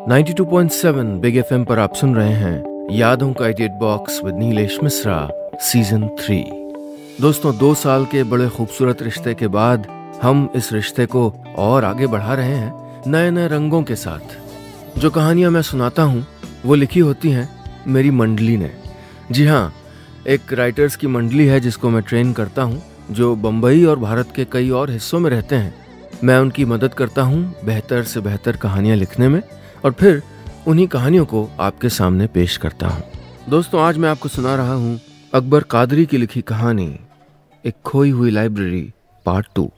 92.7 big FM पर आप सुन रहे हैं यादों का edit box with Nilesh Mishra season 3। दोस्तों, 2 साल के बड़े खूबसूरत रिश्ते के बाद हम इस रिश्ते को और आगे बढ़ा रहे हैं नए नए रंगों के साथ। जो कहानियां मैं सुनाता हूं वो लिखी होती हैं मेरी मंडली ने। जी हाँ, एक राइटर्स की मंडली है जिसको मैं ट्रेन करता हूं, जो बम्बई और भारत के कई और हिस्सों में रहते हैं। मैं उनकी मदद करता हूं बेहतर से बेहतर कहानियां लिखने में और फिर उन्हीं कहानियों को आपके सामने पेश करता हूं। दोस्तों, आज मैं आपको सुना रहा हूं अकबर कादरी की लिखी कहानी एक खोई हुई लाइब्रेरी पार्ट 2।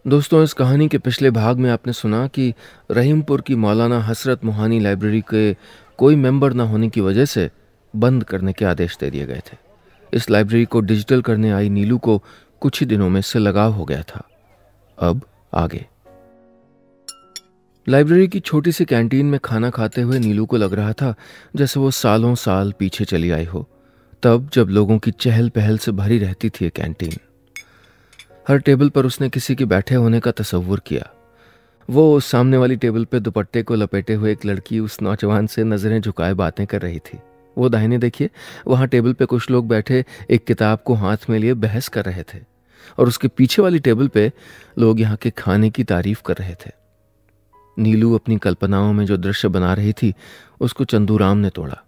दोस्तों, इस कहानी के पिछले भाग में आपने सुना कि रहीमपुर की मौलाना हसरत मोहानी लाइब्रेरी के कोई मेंबर न होने की वजह से बंद करने के आदेश दे दिए गए थे। इस लाइब्रेरी को डिजिटल करने आई नीलू को कुछ ही दिनों में इससे लगाव हो गया था। अब आगे। लाइब्रेरी की छोटी सी कैंटीन में खाना खाते हुए नीलू को लग रहा था जैसे वो सालों साल पीछे चली आई हो, तब जब लोगों की चहल पहल से भरी रहती थी ये कैंटीन। हर टेबल पर उसने किसी के बैठे होने का तसव्वुर किया। वो सामने वाली टेबल पे दुपट्टे को लपेटे हुए एक लड़की उस नौजवान से नजरें झुकाए बातें कर रही थी। वो दाहिने देखिए, वहां टेबल पे कुछ लोग बैठे एक किताब को हाथ में लिए बहस कर रहे थे, और उसके पीछे वाली टेबल पे लोग यहाँ के खाने की तारीफ कर रहे थे। नीलू अपनी कल्पनाओं में जो दृश्य बना रही थी उसको चंदूराम ने तोड़ा।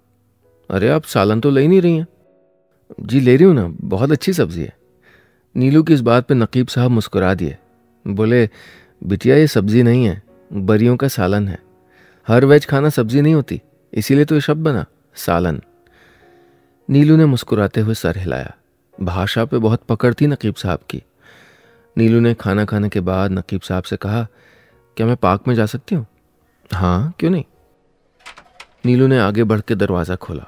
अरे, आप सालन तो ले ही नहीं रही हैं? जी ले रही हूं ना, बहुत अच्छी सब्जी है। नीलू की इस बात पे नकीब साहब मुस्कुरा दिए। बोले, बिटिया ये सब्जी नहीं है, बरियों का सालन है। हर वेज खाना सब्जी नहीं होती, इसीलिए तो ये शब्द बना, सालन। नीलू ने मुस्कुराते हुए सर हिलाया। भाषा पे बहुत पकड़ थी नकीब साहब की। नीलू ने खाना खाने के बाद नकीब साहब से कहा, क्या मैं पार्क में जा सकती हूँ? हाँ, क्यों नहीं। नीलू ने आगे बढ़ के दरवाज़ा खोला।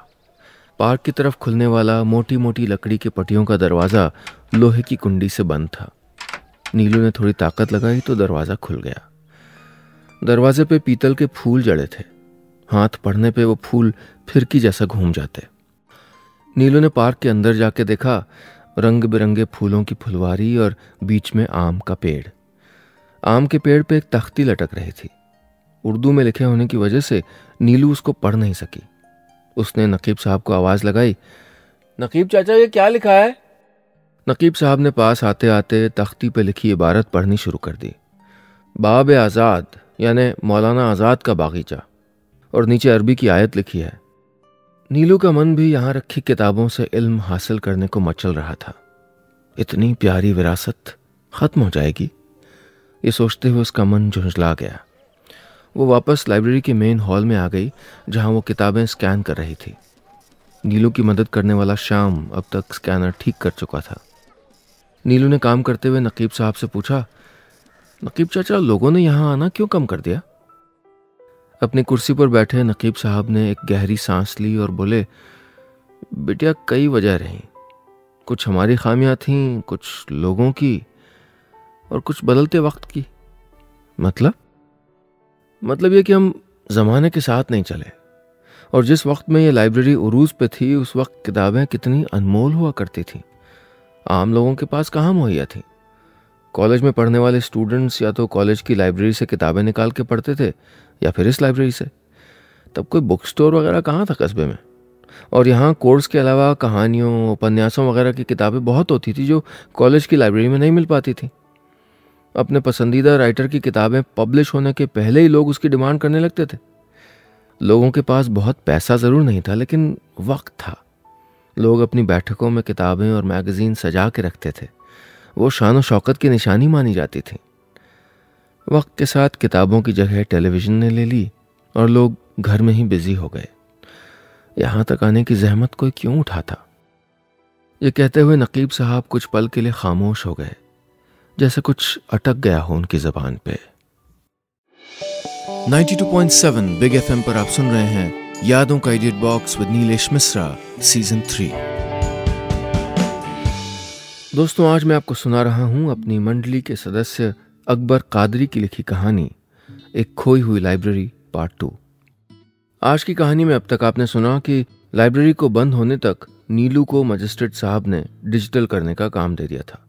पार्क की तरफ खुलने वाला मोटी मोटी लकड़ी के पटियों का दरवाज़ा लोहे की कुंडी से बंद था। नीलू ने थोड़ी ताकत लगाई तो दरवाज़ा खुल गया। दरवाजे पे पीतल के फूल जड़े थे। हाथ पड़ने पे वो फूल फिरकी जैसा घूम जाते। नीलू ने पार्क के अंदर जाके देखा, रंग बिरंगे फूलों की फुलवारी और बीच में आम का पेड़। आम के पेड़ पे एक तख्ती लटक रही थी। उर्दू में लिखे होने की वजह से नीलू उसको पढ़ नहीं सकी। उसने नकीब साहब को आवाज लगाई, नकीब चाचा, ये क्या लिखा है? नकीब साहब ने पास आते आते तख्ती पे लिखी इबारत पढ़नी शुरू कर दी। बाब आज़ाद यानी मौलाना आज़ाद का बागीचा, और नीचे अरबी की आयत लिखी है। नीलू का मन भी यहाँ रखी किताबों से इल्म हासिल करने को मचल रहा था। इतनी प्यारी विरासत खत्म हो जाएगी, ये सोचते हुए उसका मन झुंझला गया। वो वापस लाइब्रेरी के मेन हॉल में आ गई जहां वो किताबें स्कैन कर रही थी। नीलू की मदद करने वाला श्याम अब तक स्कैनर ठीक कर चुका था। नीलू ने काम करते हुए नकीब साहब से पूछा, नकीब चाचा, लोगों ने यहाँ आना क्यों कम कर दिया? अपनी कुर्सी पर बैठे नकीब साहब ने एक गहरी सांस ली और बोले, बेटिया, कई वजह रही। कुछ हमारी खामियां थीं, कुछ लोगों की, और कुछ बदलते वक्त की। मतलब ये कि हम ज़माने के साथ नहीं चले। और जिस वक्त में ये लाइब्रेरी उरूज पे थी, उस वक्त किताबें कितनी अनमोल हुआ करती थीं। आम लोगों के पास कहाँ मुहैया थी। कॉलेज में पढ़ने वाले स्टूडेंट्स या तो कॉलेज की लाइब्रेरी से किताबें निकाल के पढ़ते थे या फिर इस लाइब्रेरी से। तब कोई बुक स्टोर वगैरह कहाँ था कस्बे में। और यहाँ कोर्स के अलावा कहानियों, उपन्यासों वगैरह की किताबें बहुत होती थी जो कॉलेज की लाइब्रेरी में नहीं मिल पाती थी। अपने पसंदीदा राइटर की किताबें पब्लिश होने के पहले ही लोग उसकी डिमांड करने लगते थे। लोगों के पास बहुत पैसा ज़रूर नहीं था, लेकिन वक्त था। लोग अपनी बैठकों में किताबें और मैगज़ीन सजा के रखते थे। वो शान और शौकत की निशानी मानी जाती थी। वक्त के साथ किताबों की जगह टेलीविज़न ने ले ली और लोग घर में ही बिजी हो गए। यहाँ तक आने की जहमत कोई क्यों उठाता? ये कहते हुए नकीब साहब कुछ पल के लिए खामोश हो गए, जैसे कुछ अटक गया हो उनकी जबान पे। 92.7 बिग एफएम पर आप सुन रहे हैं यादों का edit box with Nilesh Mishra season 3। दोस्तों, आज मैं आपको सुना रहा हूं अपनी मंडली के सदस्य अकबर कादरी की लिखी कहानी एक खोई हुई लाइब्रेरी पार्ट 2। आज की कहानी में अब तक आपने सुना कि लाइब्रेरी को बंद होने तक नीलू को मजिस्ट्रेट साहब ने डिजिटल करने का काम दे दिया था।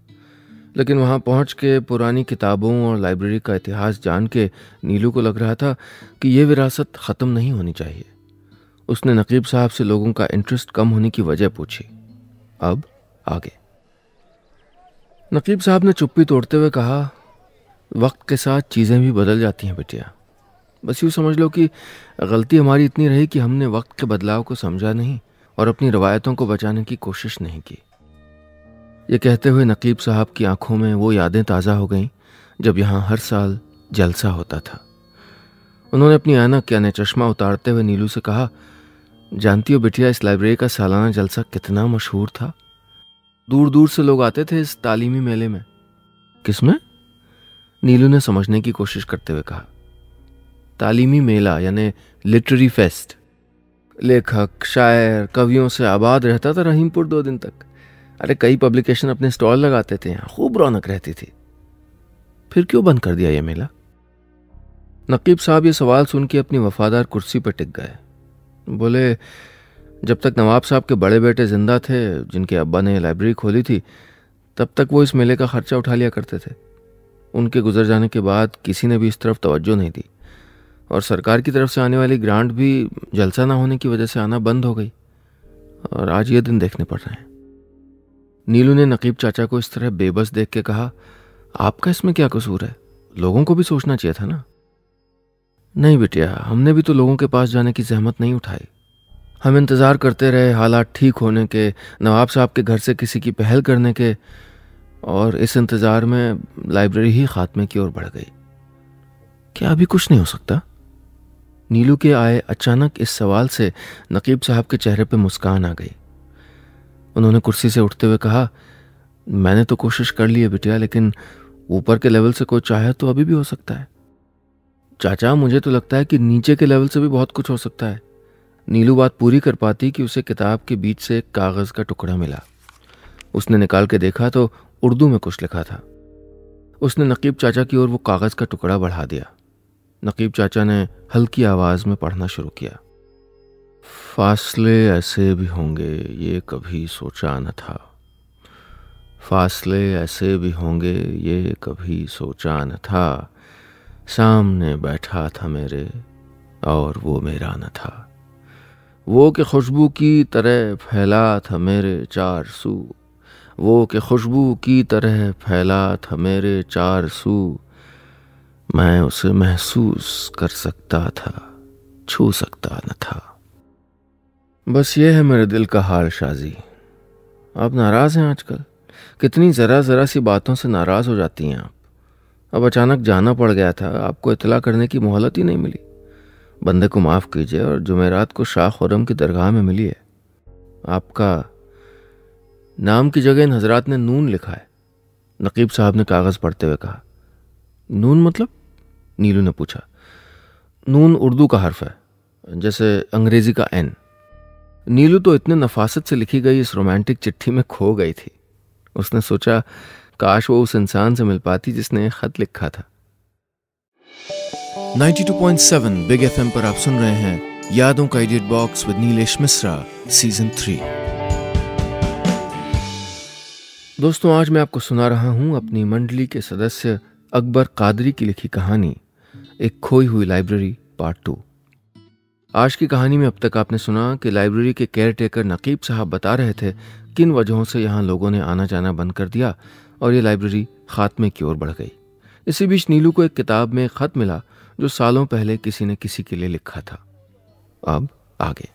लेकिन वहाँ पहुँच के पुरानी किताबों और लाइब्रेरी का इतिहास जान के नीलू को लग रहा था कि ये विरासत ख़त्म नहीं होनी चाहिए। उसने नकीब साहब से लोगों का इंटरेस्ट कम होने की वजह पूछी। अब आगे। नकीब साहब ने चुप्पी तोड़ते हुए कहा, वक्त के साथ चीज़ें भी बदल जाती हैं बिटिया। बस यूँ समझ लो कि गलती हमारी इतनी रही कि हमने वक्त के बदलाव को समझा नहीं और अपनी रवायतों को बचाने की कोशिश नहीं की। ये कहते हुए नकीब साहब की आंखों में वो यादें ताज़ा हो गईं जब यहाँ हर साल जलसा होता था। उन्होंने अपनी ऐनक यानी चश्मा उतारते हुए नीलू से कहा, जानती हो बिटिया, इस लाइब्रेरी का सालाना जलसा कितना मशहूर था। दूर दूर से लोग आते थे इस तालीमी मेले में। किसमें? नीलू ने समझने की कोशिश करते हुए कहा। तालीमी मेला यानी लिटरेरी फेस्ट। लेखक, शायर, कवियों से आबाद रहता था रहीमपुर 2 दिन तक। अरे कई पब्लिकेशन अपने स्टॉल लगाते थे, यहाँ खूब रौनक रहती थी। फिर क्यों बंद कर दिया ये मेला? नकीब साहब ये सवाल सुन के अपनी वफादार कुर्सी पर टिक गए। बोले, जब तक नवाब साहब के बड़े बेटे जिंदा थे, जिनके अब्बा ने लाइब्रेरी खोली थी, तब तक वो इस मेले का खर्चा उठा लिया करते थे। उनके गुजर जाने के बाद किसी ने भी इस तरफ तवज्जो नहीं दी और सरकार की तरफ से आने वाली ग्रांट भी जलसा ना होने की वजह से आना बंद हो गई और आज ये दिन देखने पड़ रहे हैं। नीलू ने नकीब चाचा को इस तरह बेबस देख के कहा, आपका इसमें क्या कसूर है? लोगों को भी सोचना चाहिए था ना। नहीं बिटिया, हमने भी तो लोगों के पास जाने की जहमत नहीं उठाई। हम इंतज़ार करते रहे हालात ठीक होने के, नवाब साहब के घर से किसी की पहल करने के, और इस इंतज़ार में लाइब्रेरी ही खात्मे की ओर बढ़ गई। क्या अभी कुछ नहीं हो सकता? नीलू के आए अचानक इस सवाल से नकीब साहब के चेहरे पर मुस्कान आ गई। उन्होंने कुर्सी से उठते हुए कहा, मैंने तो कोशिश कर ली है बिटिया, लेकिन ऊपर के लेवल से कोई चाहे तो अभी भी हो सकता है। चाचा, मुझे तो लगता है कि नीचे के लेवल से भी बहुत कुछ हो सकता है। नीलू बात पूरी कर पाती कि उसे किताब के बीच से एक कागज़ का टुकड़ा मिला। उसने निकाल के देखा तो उर्दू में कुछ लिखा था। उसने नकीब चाचा की ओर वो कागज़ का टुकड़ा बढ़ा दिया। नकीब चाचा ने हल्की आवाज़ में पढ़ना शुरू किया। फासले ऐसे भी होंगे ये कभी सोचा न था, फासले ऐसे भी होंगे ये कभी सोचा न था, सामने बैठा था मेरे और वो मेरा न था, वो के खुशबू की तरह फैला था मेरे 4 सू, वो के खुशबू की तरह फैला था मेरे 4 सू, मैं उसे महसूस कर सकता था, छू सकता न था। बस ये है मेरे दिल का हाल शाजी। आप नाराज़ हैं आजकल? कितनी ज़रा ज़रा सी बातों से नाराज़ हो जाती हैं आप। अब अचानक जाना पड़ गया था, आपको इतला करने की मोहलत ही नहीं मिली। बंदे को माफ़ कीजिए और जुमेरात को शाह खुर्रम की दरगाह में मिली है। आपका नाम की जगह इन हजरात ने नून लिखा है। नकीब साहब ने कागज़ पढ़ते हुए कहा। नून मतलब? नीलू ने पूछा। नून उर्दू का हर्फ है, जैसे अंग्रेज़ी का एन। नीलू तो इतने नफासत से लिखी गई इस रोमांटिक चिट्ठी में खो गई थी। उसने सोचा, काश वो उस इंसान से मिल पाती जिसने खत लिखा था। 92.7 बिग एफएम पर आप सुन रहे हैं यादों का edit box with Nilesh Mishra, season 3। दोस्तों, आज मैं आपको सुना रहा हूं अपनी मंडली के सदस्य अकबर कादरी की लिखी कहानी एक खोई हुई लाइब्रेरी पार्ट 2। आज की कहानी में अब तक आपने सुना कि लाइब्रेरी के केयर टेकर नकीब साहब बता रहे थे किन वजहों से यहाँ लोगों ने आना जाना बंद कर दिया और ये लाइब्रेरी खात्मे की ओर बढ़ गई। इसी बीच नीलू को एक किताब में खत मिला जो सालों पहले किसी ने किसी के लिए लिखा था। अब आगे।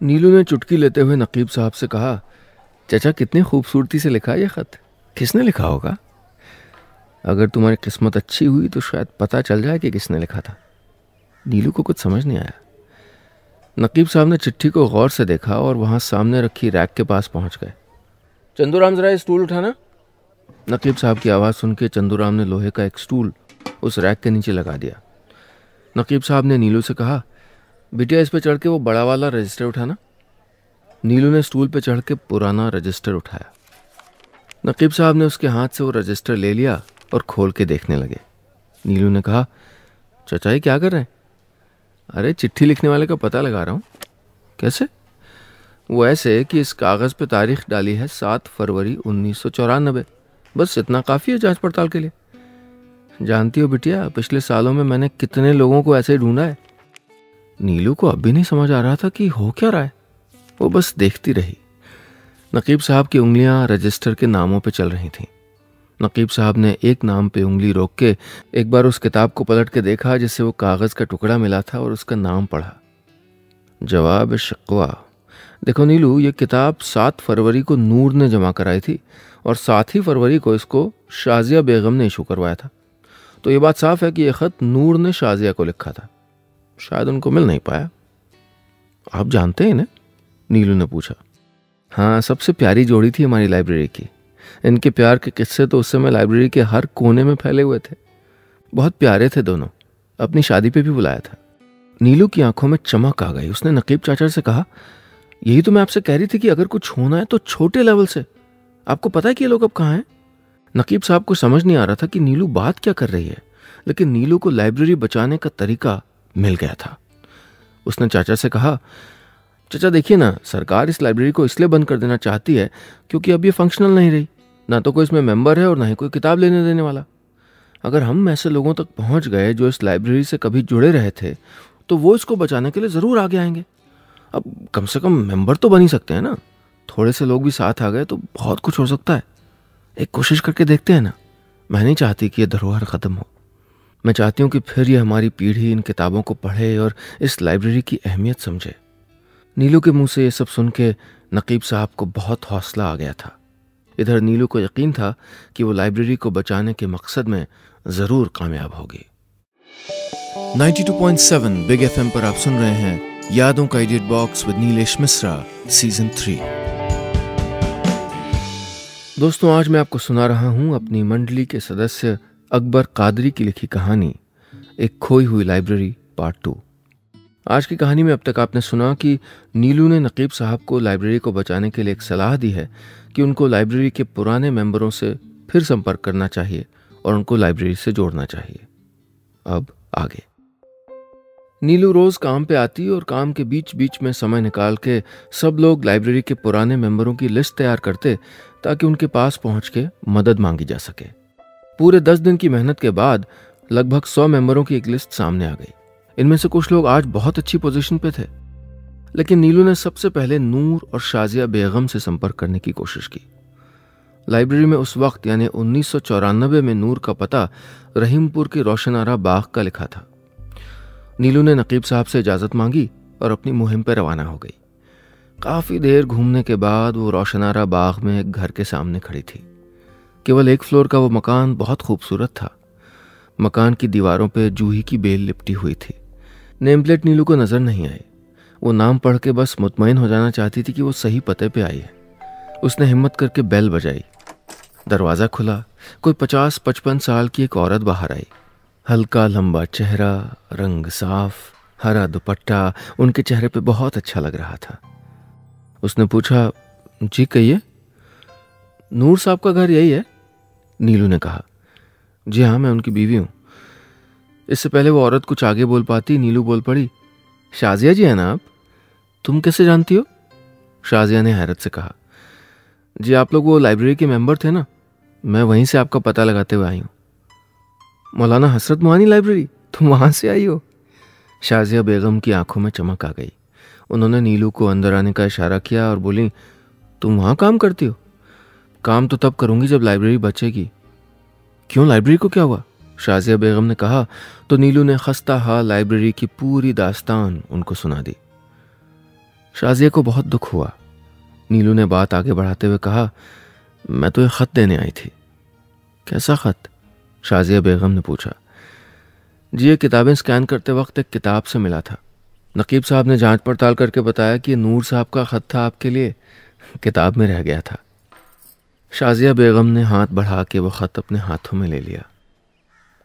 नीलू ने चुटकी लेते हुए नकीब साहब से कहा, चाचा कितनी खूबसूरती से लिखा ये खत, किसने लिखा होगा? अगर तुम्हारी किस्मत अच्छी हुई तो शायद पता चल जाए कि किसने लिखा था। नीलू को कुछ समझ नहीं आया। नकीब साहब ने चिट्ठी को गौर से देखा और वहां सामने रखी रैक के पास पहुंच गए। चंदूराम, जरा स्टूल उठाना। नकीब साहब की आवाज़ सुन के चंदूराम ने लोहे का एक स्टूल उस रैक के नीचे लगा दिया। नकीब साहब ने नीलू से कहा, बिटिया इस पे चढ़ के वो बड़ा वाला रजिस्टर उठाना। नीलू ने स्टूल पे चढ़ के पुराना रजिस्टर उठाया। नकीब साहब ने उसके हाथ से वो रजिस्टर ले लिया और खोल के देखने लगे। नीलू ने कहा, चाचा ये क्या कर रहे हैं? अरे चिट्ठी लिखने वाले का पता लगा रहा हूँ। कैसे? वो ऐसे कि इस कागज़ पे तारीख डाली है 7 फरवरी 1994 बस इतना काफ़ी है जांच पड़ताल के लिए। जानती हो बिटिया, पिछले सालों में मैंने कितने लोगों को ऐसे ढूंढा है। नीलू को अब भी नहीं समझ आ रहा था कि हो क्या रहा है। वो बस देखती रही। नकीब साहब की उंगलियां रजिस्टर के नामों पे चल रही थीं। नकीब साहब ने एक नाम पे उंगली रोक के एक बार उस किताब को पलट के देखा जिससे वो कागज़ का टुकड़ा मिला था और उसका नाम पढ़ा। जवाब शिकवा। देखो नीलू, ये किताब 7 फरवरी को नूर ने जमा कराई थी और 7 ही फरवरी को इसको शाजिया बेगम ने इशू करवाया था। तो ये बात साफ है कि यह ख़त नूर ने शाजिया को लिखा था। शायद उनको मिल नहीं पाया। आप जानते हैं इन्हें? नीलू ने पूछा। हाँ, सबसे प्यारी जोड़ी थी हमारी लाइब्रेरी की। इनके प्यार के किस्से तो उस समय लाइब्रेरी के हर कोने में फैले हुए थे। बहुत प्यारे थे दोनों। अपनी शादी पे भी बुलाया था। नीलू की आंखों में चमक आ गई। उसने नकीब चाचा से कहा, यही तो मैं आपसे कह रही थी कि अगर कुछ होना है तो छोटे लेवल से। आपको पता है कि ये लोग अब कहाँ हैं? नकीब साहब को समझ नहीं आ रहा था कि नीलू बात क्या कर रही है, लेकिन नीलू को लाइब्रेरी बचाने का तरीका मिल गया था। उसने चाचा से कहा, चाचा देखिए ना, सरकार इस लाइब्रेरी को इसलिए बंद कर देना चाहती है क्योंकि अब ये फंक्शनल नहीं रही। ना तो कोई इसमें मेंबर है और ना ही कोई किताब लेने देने वाला। अगर हम ऐसे लोगों तक पहुंच गए जो इस लाइब्रेरी से कभी जुड़े रहे थे तो वो इसको बचाने के लिए ज़रूर आगे आएंगे। अब कम से कम मेंबर तो बन ही सकते हैं ना। थोड़े से लोग भी साथ आ गए तो बहुत कुछ हो सकता है। एक कोशिश करके देखते हैं ना। मैं नहीं चाहती कि यह धरोहर ख़त्म हो। मैं चाहती हूँ कि फिर ये हमारी पीढ़ी इन किताबों को पढ़े और इस लाइब्रेरी की अहमियत समझे। नीलू के मुंह से ये सब सुन के नकीब साहब को बहुत हौसला आ गया था। इधर नीलू को यकीन था कि वो लाइब्रेरी को बचाने के मकसद में ज़रूर कामयाब होगी। 92.7 बिग एफएम पर आप सुन रहे हैं यादों का edit box with Nilesh Mishra season 3। दोस्तों, आज मैं आपको सुना रहा हूं अपनी मंडली के सदस्य अकबर कादरी की लिखी कहानी एक खोई हुई लाइब्रेरी पार्ट 2। आज की कहानी में अब तक आपने सुना कि नीलू ने नकीब साहब को लाइब्रेरी को बचाने के लिए एक सलाह दी है कि उनको लाइब्रेरी के पुराने मेंबरों से फिर संपर्क करना चाहिए और उनको लाइब्रेरी से जोड़ना चाहिए। अब आगे। नीलू रोज काम पे आती और काम के बीच बीच में समय निकाल के सब लोग लाइब्रेरी के पुराने मेंबरों की लिस्ट तैयार करते ताकि उनके पास पहुंच के मदद मांगी जा सके। पूरे 10 दिन की मेहनत के बाद लगभग 100 मेंबरों की एक लिस्ट सामने आ गई। इनमें से कुछ लोग आज बहुत अच्छी पोजीशन पे थे, लेकिन नीलू ने सबसे पहले नूर और शाजिया बेगम से संपर्क करने की कोशिश की। लाइब्रेरी में उस वक्त यानी 1994 में नूर का पता रहीमपुर के रोशनारा बाग का लिखा था। नीलू ने नकीब साहब से इजाज़त मांगी और अपनी मुहिम पर रवाना हो गई। काफ़ी देर घूमने के बाद वो रोशनारा बाग में एक घर के सामने खड़ी थी। केवल एक फ्लोर का वो मकान बहुत खूबसूरत था। मकान की दीवारों पे जूही की बेल लिपटी हुई थी। नेम प्लेट नीलू को नजर नहीं आई। वो नाम पढ़ के बस मुतमईन हो जाना चाहती थी कि वो सही पते पे आई है। उसने हिम्मत करके बेल बजाई। दरवाज़ा खुला। कोई 50-55 साल की एक औरत बाहर आई। हल्का लंबा चेहरा, रंग साफ, हरा दुपट्टा उनके चेहरे पे बहुत अच्छा लग रहा था। उसने पूछा, जी कहिए, नूर साहब का घर यही है? नीलू ने कहा। जी हाँ, मैं उनकी बीवी हूँ। इससे पहले वो औरत कुछ आगे बोल पाती, नीलू बोल पड़ी, शाजिया जी है ना आप? तुम कैसे जानती हो? शाजिया ने हैरत से कहा, जी आप लोग वो लाइब्रेरी के मेंबर थे ना, मैं वहीं से आपका पता लगाते हुए आई हूँ। मौलाना हसरत मोहानी लाइब्रेरी, तुम वहाँ से आई हो? शाजिया बेगम की आंखों में चमक आ गई। उन्होंने नीलू को अंदर आने का इशारा किया और बोली, तुम वहाँ काम करती हो? काम तो तब करूँगी जब लाइब्रेरी बचेगी। क्यों, लाइब्रेरी को क्या हुआ? शाजिया बेगम ने कहा तो नीलू ने खस्ता हाल लाइब्रेरी की पूरी दास्तान उनको सुना दी। शाजिया को बहुत दुख हुआ। नीलू ने बात आगे बढ़ाते हुए कहा, मैं तो ये ख़त देने आई थी। कैसा ख़त? शाजिया बेगम ने पूछा। जी, ये किताबें स्कैन करते वक्त एक किताब से मिला था। नकीब साहब ने जांच पड़ताल करके बताया कि नूर साहब का ख़त था आपके लिए, किताब में रह गया था। शाजिया बेगम ने हाथ बढ़ा के वो ख़त अपने हाथों में ले लिया।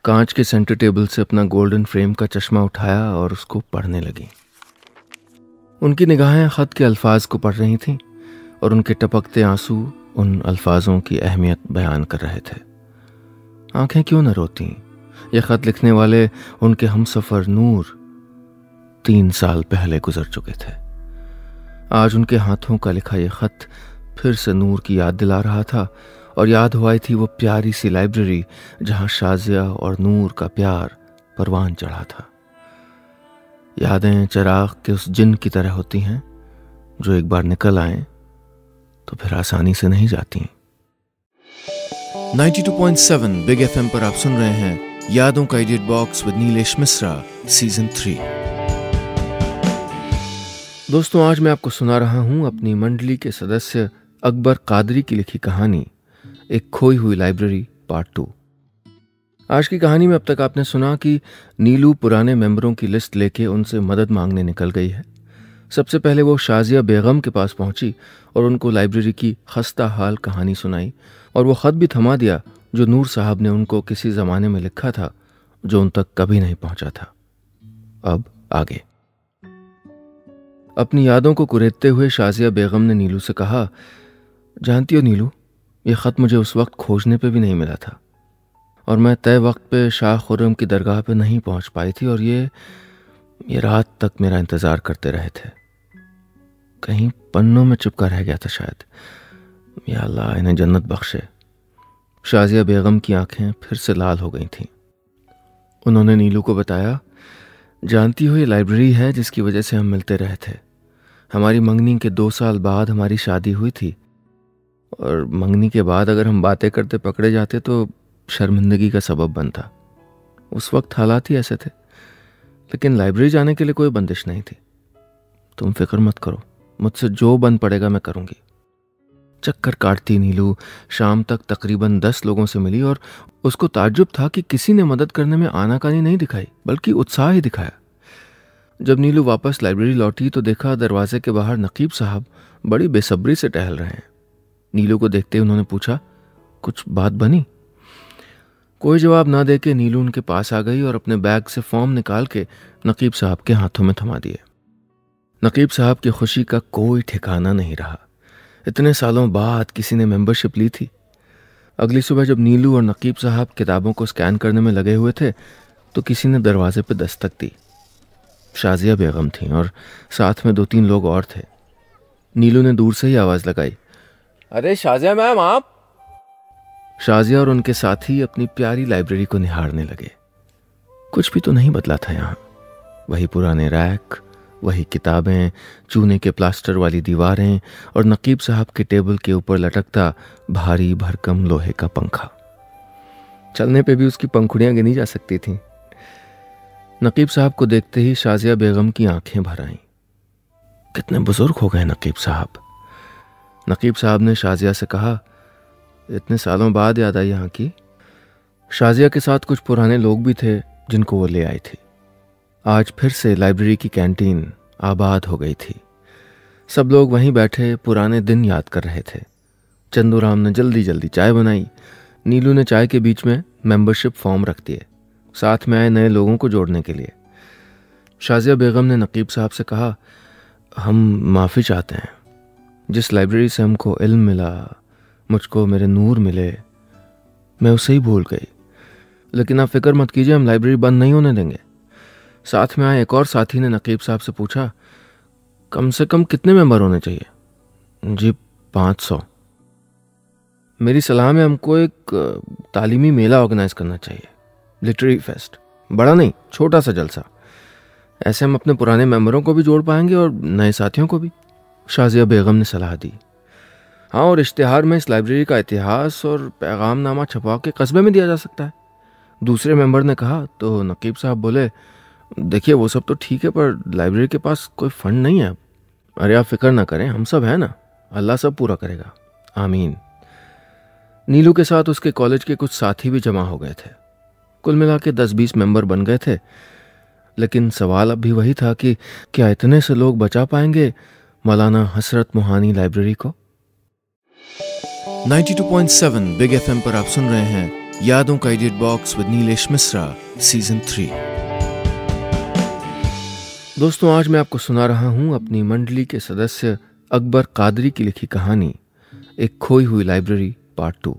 कांच के सेंटर टेबल से अपना गोल्डन फ्रेम का चश्मा उठाया और उसको पढ़ने लगी। उनकी निगाहें ख़त के अल्फाज को पढ़ रही थीं और उनके टपकते आंसू उन अल्फाजों की अहमियत बयान कर रहे थे। आंखें क्यों न रोती? यह ख़त लिखने वाले उनके हमसफ़र नूर 3 साल पहले गुजर चुके थे। आज उनके हाथों का लिखा यह ख़त फिर से नूर की याद दिला रहा था और याद हो आई थी वो प्यारी सी लाइब्रेरी जहां शाजिया और नूर का प्यार परवान चढ़ा था। यादें चिराग के उस जिन की तरह होती हैं जो एक बार निकल आए तो फिर आसानी से नहीं जाती। 92.7 बिग एफएम पर आप सुन रहे हैं यादों का edit box with Nilesh Mishra season 3। दोस्तों, आज मैं आपको सुना रहा हूं अपनी मंडली के सदस्य अकबर कादरी की लिखी कहानी एक खोई हुई लाइब्रेरी पार्ट 2। आज की कहानी में अब तक आपने सुना कि नीलू पुराने मेंबरों की लिस्ट लेके उनसे मदद मांगने निकल गई है। सबसे पहले वो शाजिया बेगम के पास पहुंची और उनको लाइब्रेरी की खस्ता हाल कहानी सुनाई और वो ख़त भी थमा दिया जो नूर साहब ने उनको किसी ज़माने में लिखा था जो उन तक कभी नहीं पहुंचा था। अब आगे। अपनी यादों को कुरेदते हुए शाजिया बेगम ने नीलू से कहा, जानती हो नीलू, ये ख़त मुझे उस वक्त खोजने पे भी नहीं मिला था और मैं तय वक्त पे शाह खुर्रम की दरगाह पे नहीं पहुंच पाई थी और ये रात तक मेरा इंतज़ार करते रहे थे। कहीं पन्नों में चिपका रह गया था शायद। या अल्लाह, इन्हें जन्नत बख्शे। शाजिया बेगम की आंखें फिर से लाल हो गई थीं। उन्होंने नीलू को बताया, जानती हो ये लाइब्रेरी है जिसकी वजह से हम मिलते रहे थे। हमारी मंगनी के 2 साल बाद हमारी शादी हुई थी और मंगनी के बाद अगर हम बातें करते पकड़े जाते तो शर्मिंदगी का सबब बनता। उस वक्त हालात ही ऐसे थे, लेकिन लाइब्रेरी जाने के लिए कोई बंदिश नहीं थी। तुम फिक्र मत करो, मुझसे जो बन पड़ेगा मैं करूंगी। चक्कर काटती नीलू शाम तक तकरीबन 10 लोगों से मिली और उसको ताज्जुब था कि किसी ने मदद करने में आनाकानी नहीं दिखाई बल्कि उत्साह ही दिखाया। जब नीलू वापस लाइब्रेरी लौटी तो देखा दरवाजे के बाहर नकीब साहब बड़ी बेसब्री से टहल रहे हैं। नीलू को देखते ही उन्होंने पूछा, कुछ बात बनी? कोई जवाब ना देके नीलू उनके पास आ गई और अपने बैग से फॉर्म निकाल के नकीब साहब के हाथों में थमा दिए। नकीब साहब की खुशी का कोई ठिकाना नहीं रहा। इतने सालों बाद किसी ने मेंबरशिप ली थी। अगली सुबह जब नीलू और नकीब साहब किताबों को स्कैन करने में लगे हुए थे तो किसी ने दरवाजे पर दस्तक दी। शाजिया बेगम थी और साथ में 2-3 लोग और थे। नीलू ने दूर से ही आवाज लगाई, अरे शाजिया मैम आप। शाजिया और उनके साथी अपनी प्यारी लाइब्रेरी को निहारने लगे। कुछ भी तो नहीं बदला था यहाँ। वही पुराने रैक, वही किताबें, चूने के प्लास्टर वाली दीवारें और नकीब साहब के टेबल के ऊपर लटकता भारी भरकम लोहे का पंखा। चलने पे भी उसकी पंखुड़ियां गिनी जा सकती थीं। नकीब साहब को देखते ही शाजिया बेगम की आंखें भर आईं। कितने बुजुर्ग हो गए नकीब साहब। नकीब साहब ने शाजिया से कहा, इतने सालों बाद याद आई यहाँ की। शाजिया के साथ कुछ पुराने लोग भी थे जिनको वो ले आई थी। आज फिर से लाइब्रेरी की कैंटीन आबाद हो गई थी। सब लोग वहीं बैठे पुराने दिन याद कर रहे थे। चंदूराम ने जल्दी जल्दी चाय बनाई। नीलू ने चाय के बीच में मेंबरशिप फॉर्म रख दिए, साथ में आए नए लोगों को जोड़ने के लिए। शाजिया बेगम ने नकीब साहब से कहा, हम माफ़ी चाहते हैं। जिस लाइब्रेरी से हमको इल्म मिला, मुझको मेरे नूर मिले, मैं उसे ही भूल गई। लेकिन आप फिक्र मत कीजिए, हम लाइब्रेरी बंद नहीं होने देंगे। साथ में आए एक और साथी ने नकीब साहब से पूछा, कम से कम कितने मेंबर होने चाहिए? जी 500। मेरी सलाह में हमको एक तालीमी मेला ऑर्गेनाइज करना चाहिए, लिटरेरी फेस्ट। बड़ा नहीं, छोटा सा जलसा। ऐसे हम अपने पुराने मेंबरों को भी जोड़ पाएंगे और नए साथियों को भी। शाजिया बेगम ने सलाह दी। हाँ, और इश्तिहार में इस लाइब्रेरी का इतिहास और पैगामनामा छपवा के कस्बे में दिया जा सकता है, दूसरे मेंबर ने कहा। तो नकीब साहब बोले, देखिए वो सब तो ठीक है पर लाइब्रेरी के पास कोई फंड नहीं है। अरे आप फिक्र ना करें, हम सब हैं ना, अल्लाह सब पूरा करेगा, आमीन। नीलू के साथ उसके कॉलेज के कुछ साथी भी जमा हो गए थे। कुल मिला के 10-20 मेंबर बन गए थे। लेकिन सवाल अब भी वही था कि क्या इतने से लोग बचा पाएंगे मौलाना हसरत मोहानी लाइब्रेरी को? 92.7 बिग एफएम पर आप सुन रहे हैं यादों का edit box with Nilesh Mishra season 3। दोस्तों, आज मैं आपको सुना रहा हूं अपनी मंडली के सदस्य अकबर कादरी की लिखी कहानी एक खोई हुई लाइब्रेरी पार्ट 2।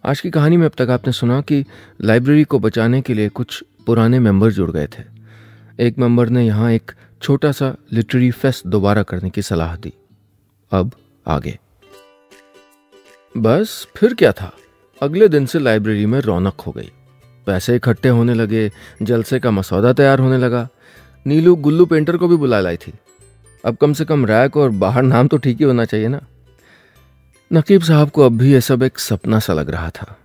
आज की कहानी में अब तक आपने सुना कि लाइब्रेरी को बचाने के लिए कुछ पुराने मेंबर जुड़ गए थे। एक मेंबर ने यहाँ एक छोटा सा लिटरेरी फेस्ट दोबारा करने की सलाह दी। अब आगे। बस फिर क्या था, अगले दिन से लाइब्रेरी में रौनक हो गई। पैसे इकट्ठे होने लगे, जलसे का मसौदा तैयार होने लगा। नीलू गुल्लू पेंटर को भी बुला लाई थी। अब कम से कम रैक और बाहर नाम तो ठीक ही होना चाहिए ना। नकीब साहब को अब भी यह सब एक सपना सा लग रहा था।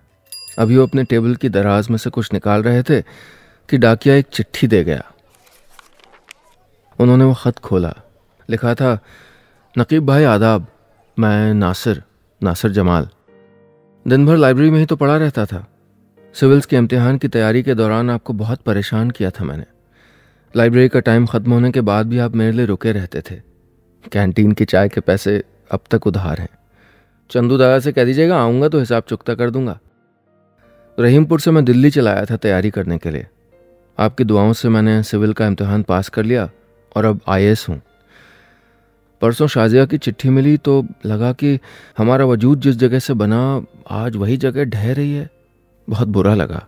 अभी वो अपने टेबल की दराज में से कुछ निकाल रहे थे कि डाकिया एक चिट्ठी दे गया। उन्होंने वो खत खोला। लिखा था, नकीब भाई आदाब, मैं नासिर जमाल। दिन भर लाइब्रेरी में ही तो पढ़ा रहता था। सिविल्स के इम्तिहान की तैयारी के दौरान आपको बहुत परेशान किया था मैंने। लाइब्रेरी का टाइम ख़त्म होने के बाद भी आप मेरे लिए रुके रहते थे। कैंटीन की चाय के पैसे अब तक उधार हैं। चंदू दादा से कह दीजिएगा, आऊँगा तो हिसाब चुकता कर दूंगा। रहीमपुर से मैं दिल्ली चला आया था तैयारी करने के लिए। आपकी दुआओं से मैंने सिविल का इम्तिहान पास कर लिया और अब IAS हूँ। परसों शाजिया की चिट्ठी मिली तो लगा कि हमारा वजूद जिस जगह से बना आज वही जगह ढह रही है। बहुत बुरा लगा।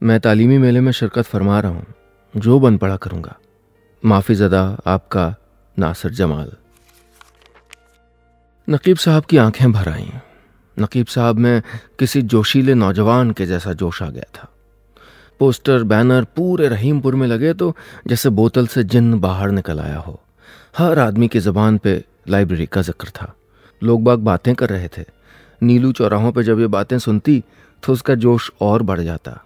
मैं तालीमी मेले में शिरकत फरमा रहा हूँ, जो बन पड़ा करूँगा। माफ़ी ज़दा, आपका नासिर जमाल। नकीब साहब की आंखें भर आईं। नकीब साहब में किसी जोशीले नौजवान के जैसा जोश आ गया था। पोस्टर बैनर पूरे रहीमपुर में लगे तो जैसे बोतल से जिन्न बाहर निकल आया हो। हर आदमी की ज़बान पे लाइब्रेरी का जिक्र था। लोग बाग बातें कर रहे थे। नीलू चौराहों पे जब ये बातें सुनती तो उसका जोश और बढ़ जाता।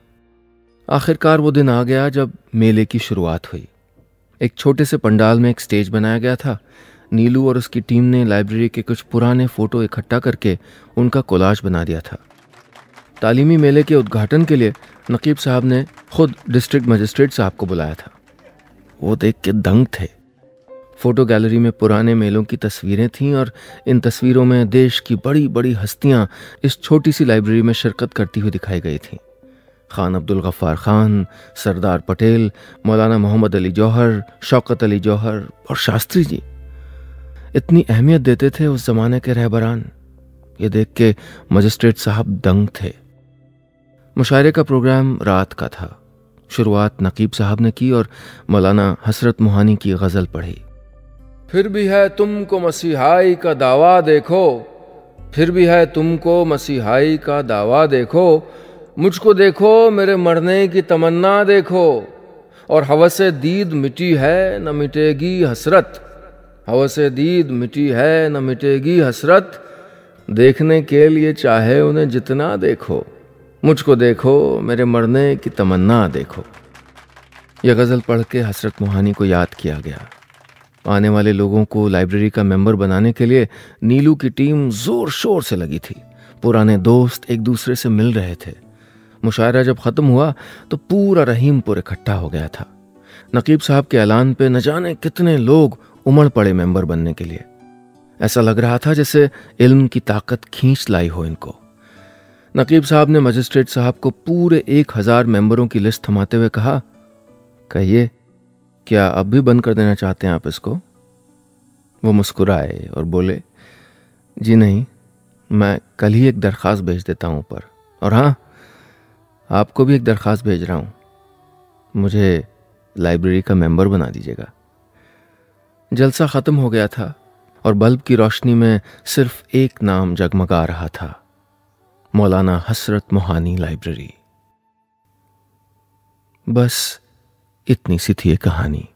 आखिरकार वो दिन आ गया जब मेले की शुरुआत हुई। एक छोटे से पंडाल में एक स्टेज बनाया गया था। नीलू और उसकी टीम ने लाइब्रेरी के कुछ पुराने फ़ोटो इकट्ठा करके उनका कोलाज बना दिया था। तालीमी मेले के उद्घाटन के लिए नकीब साहब ने खुद डिस्ट्रिक्ट मजिस्ट्रेट साहब को बुलाया था। वो देख के दंग थे। फ़ोटो गैलरी में पुराने मेलों की तस्वीरें थीं और इन तस्वीरों में देश की बड़ी बड़ी हस्तियां इस छोटी सी लाइब्रेरी में शिरकत करती हुई दिखाई गई थीं। खान अब्दुल गफ्फार खान, सरदार पटेल, मौलाना मोहम्मद अली जौहर, शौकत अली जौहर और शास्त्री जी। इतनी अहमियत देते थे उस जमाने के रहबरान। ये देख के मजिस्ट्रेट साहब दंग थे। मुशायरे का प्रोग्राम रात का था। शुरुआत नकीब साहब ने की और मौलाना हसरत मोहानी की गज़ल पढ़ी। फिर भी है तुमको मसीहाई का दावा देखो, फिर भी है तुमको मसीहाई का दावा देखो, मुझको देखो मेरे मरने की तमन्ना देखो, और हवसे दीद मिटी है न मिटेगी हसरत, हवसे दीद मिटी है न मिटेगी हसरत, देखने के लिए चाहे उन्हें जितना देखो, मुझको देखो मेरे मरने की तमन्ना देखो। यह गज़ल पढ़ के हसरत मोहानी को याद किया गया। आने वाले लोगों को लाइब्रेरी का मेंबर बनाने के लिए नीलू की टीम जोर शोर से लगी थी। पुराने दोस्त एक दूसरे से मिल रहे थे। मुशायरा जब ख़त्म हुआ तो पूरा रहीमपुर इकट्ठा हो गया था। नकीब साहब के ऐलान पे न जाने कितने लोग उमड़ पड़े मेंबर बनने के लिए। ऐसा लग रहा था जैसे इल्म की ताकत खींच लाई हो इनको। नकीब साहब ने मजिस्ट्रेट साहब को पूरे 1000 मेंबरों की लिस्ट थमाते हुए कहा, कहिए, क्या अब भी बंद कर देना चाहते हैं आप इसको? वो मुस्कुराए और बोले, जी नहीं, मैं कल ही एक दरख्वास्त भेज देता हूँ ऊपर। और हाँ, आपको भी एक दरख्वास्त भेज रहा हूँ, मुझे लाइब्रेरी का मेंबर बना दीजिएगा। जलसा ख़त्म हो गया था और बल्ब की रोशनी में सिर्फ एक नाम जगमगा रहा था, मौलाना हसरत मोहानी लाइब्रेरी। बस इतनी सी थी ये कहानी।